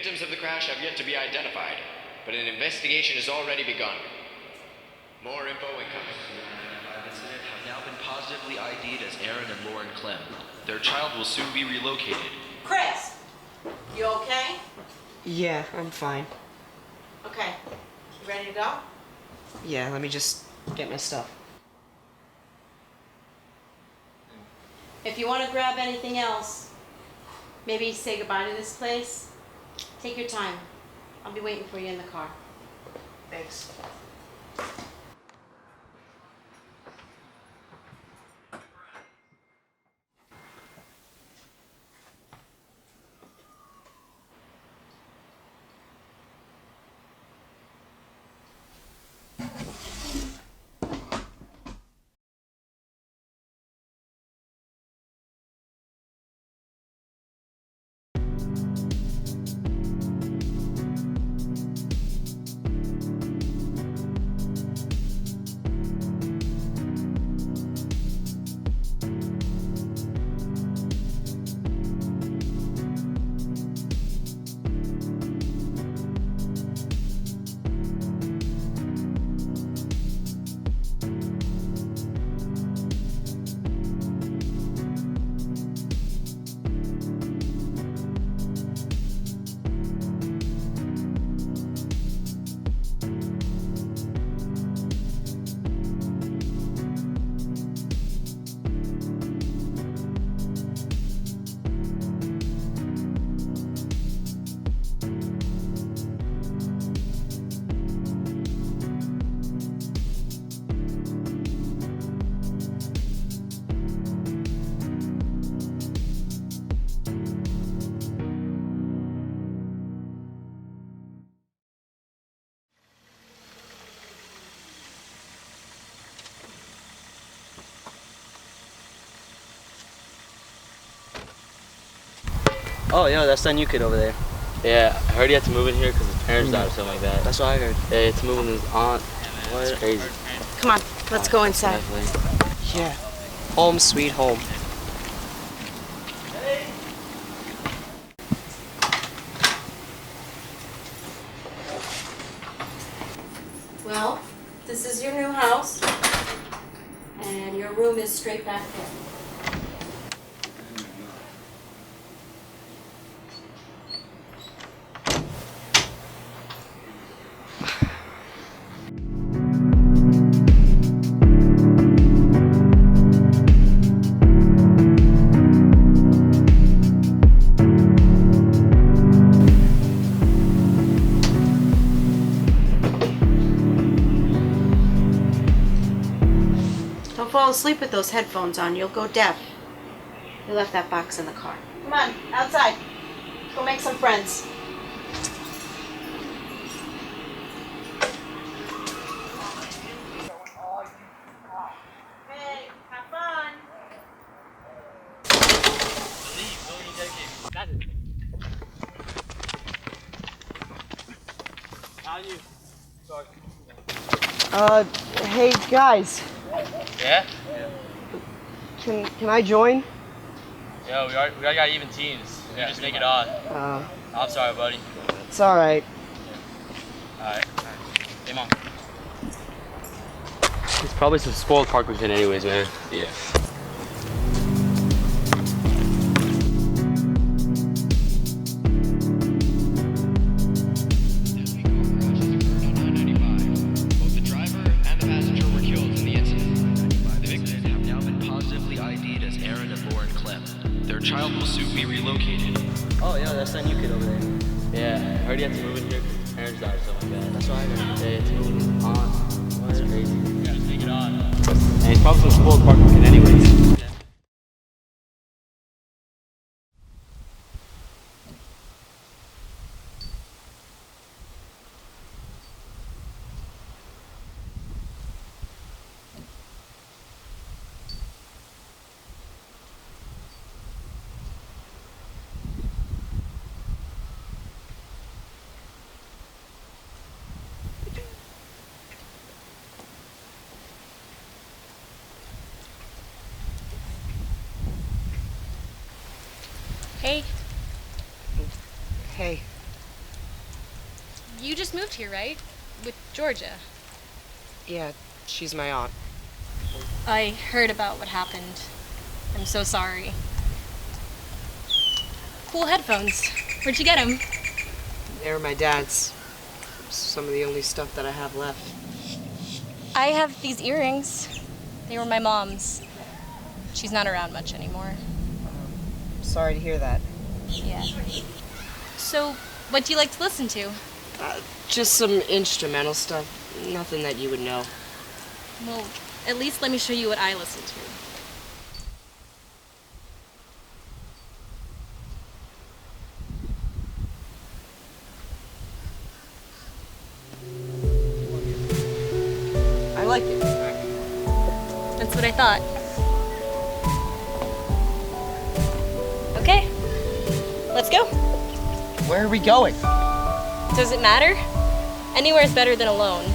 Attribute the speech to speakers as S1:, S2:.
S1: victims of the crash have yet to be identified, but an investigation has already begun. More info incoming.
S2: Incident have now been positively ID'd as Aaron and Lauren Clem. Their child will soon be relocated.
S3: Chris, you okay?
S4: Yeah, I'm fine.
S3: Okay, you ready to go?
S4: Yeah, let me just get my stuff.
S3: If you want to grab anything else, maybe say goodbye to this place, take your time. I'll be waiting for you in the car.
S4: Thanks.
S5: Oh, yo, that's that new kid over there.
S6: Yeah, I heard he had to move in here because his parents died or something like that.
S5: That's what I heard.
S6: Yeah, he had to move with his aunt. It's crazy.
S3: Come on, let's go inside.
S6: Definitely.
S4: Yeah. Home sweet home.
S3: Well, this is your new house, and your room is straight back there. Don't fall asleep with those headphones on. You'll go deaf. You left that box in the car. Come on, outside. Go make some friends. Hey, have fun.
S4: Hey guys,
S6: Yeah?
S4: can I join?
S6: Yo, we already got even teams. You just make it odd. I'm sorry, buddy.
S4: It's alright.
S6: Alright. Hey, Mom. It's probably some spoiled Parkerton anyways, man. Yeah.
S1: Both the driver and the passenger were killed in the incident.
S2: The victims have now been positively ID'd as Aaron and Lauren Clem. Their child will soon be relocated.
S5: Oh, yo, that's that new kid over there.
S6: Yeah, I heard he had to move in here because his parents died or something like that.
S5: That's what I heard.
S6: Yeah, he had to move with his aunt. It's crazy. You gotta make it odd. And he's probably some spoiled Parkerton anyways.
S3: Hey,
S4: Hey.
S7: You just moved here, right? With Georgia.
S4: Yeah, she's my aunt.
S7: I heard about what happened. I'm so sorry. Cool headphones. Where'd you get them?
S4: They were my dad's. Some of the only stuff that I have left.
S7: I have these earrings. They were my mom's. She's not around much anymore.
S4: Sorry to hear that.
S7: Yeah. So, what do you like to listen to?
S4: Just some instrumental stuff. Nothing that you would know.
S7: Well, at least let me show you what I listen to.
S4: I like it.
S7: That's what I thought. Okay, let's go.
S4: Where are we going?
S7: Does it matter? Anywhere is better than alone.